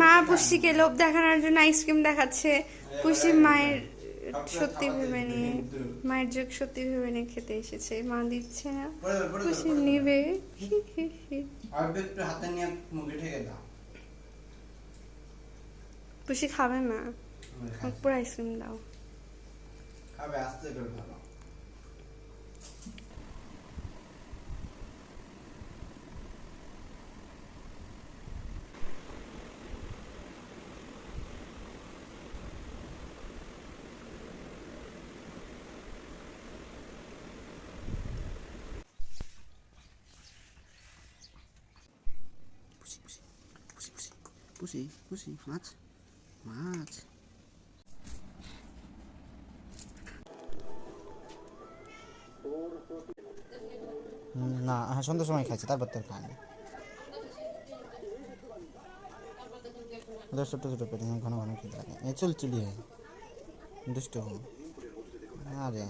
মা পুষিকে লোভ দেখানোর জন্য আইসক্রিম দেখাচ্ছে। পুষি মায়ের সত্যি ভেবে নিয়ে, মায়ের যোগ সত্যি ভেবে নিয়ে খেতে এসেছে। মা দিচ্ছে না, পুষি নিবে। পুষি খাবে না, পুরো আইসক্রিম দাও। খাবে আস্তে করে খাবে। পুষি পুষি মাছ মাছ না, হ্যাঁ সন্ধ্যার সময় খাইছে, তারপর তো খায়নি। ওদের ছোটো ছোটো পেটে ঘন ঘন খেতে লাগে, এ চুলচুলি হয় দুষ্ট। আরে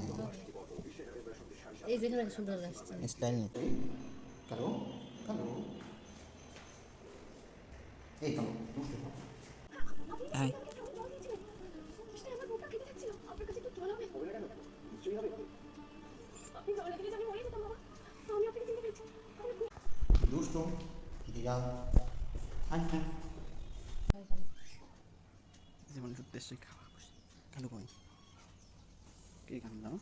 এই যেখানে সুন্দর লাগছে স্টাইল নেই। কালো কালো এই তো হাই দুষ্ট দিগা হাই হাই যেমন উদ্দেশ্যে খাওয়া খুশি। কালো কই কে গান দাও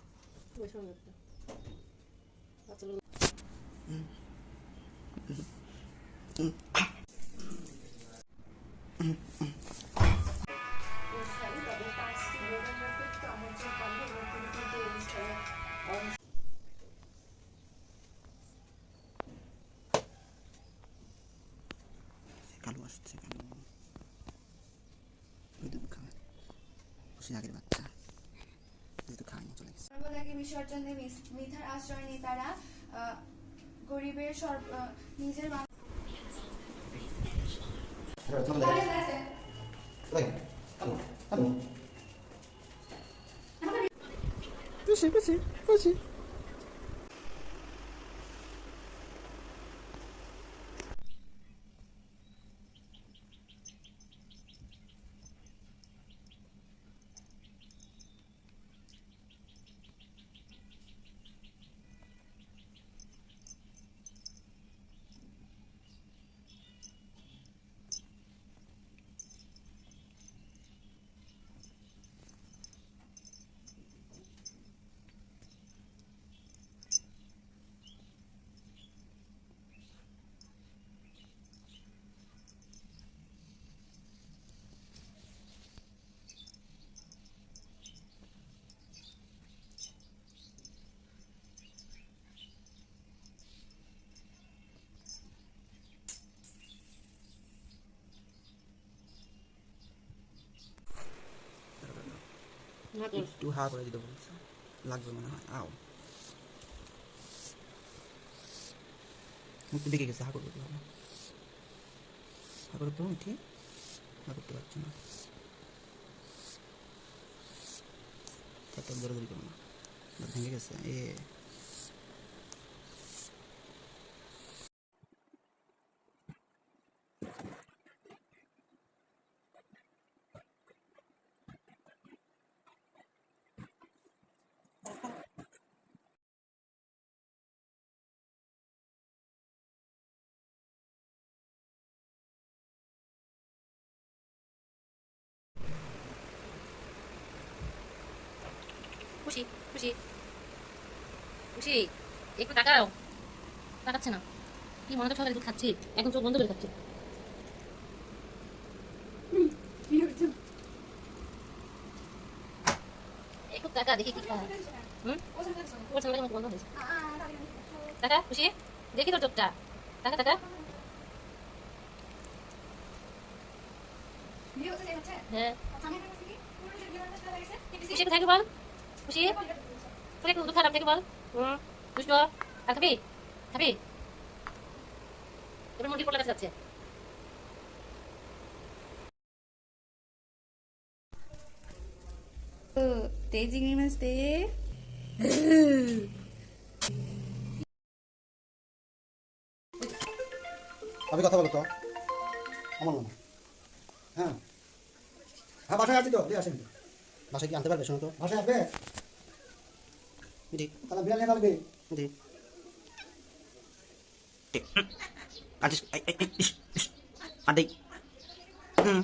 কালো আসছে কালো ওই দুধ খাওয়া খুশি আগের বাচ্চা দুধ খাওয়ানি চলে গেছে। সর্বদাকে বিসর্জনে মিথার আশ্রয় নিয়ে তারা গরিবের নিজের খুশি খুশি খুশি একটু হা করে দিতে বলছে, লাগবে মনে হয়। আও মুখটা দেখে গেছে, হা করতে হবে, হা করতে হবে, ঠিক হা করতে পারছি না, ধরে ধরি করো না, ভেঙে গেছে। খুশি খুশি খুশি একটু তাকাও, তাকাচ্ছে না কি মনে তো সকালে দুধ খাচ্ছি, এখন চোখ বন্ধ করে খাচ্ছি। একটু টাকা দেখি কি খায়। ওর সঙ্গে বন্ধ হয়েছে। টাকা খুশি দেখি তোর চোখটা, টাকা টাকা হ্যাঁ খুশি একটু থাকি বল, খুশি তোর একটু দুধ খারাপ থেকে বল। দুষ্ট আর খাবি খাবি, এবার মুরগির পোলা যাচ্ছে। তেজি মাছ দে। আমি কথা বলো তো। আমার মনে হ্যাঁ হ্যাঁ বাসায় আছি তো দিয়ে আসেন বাসায় কি আনতে পারবে শোনো তো? বাসায় আসবে মিঠি তাহলে বিড়াল নিয়ে পারবে মিঠি আছিস আই আই আই ইস ইস আড্ডাই হুম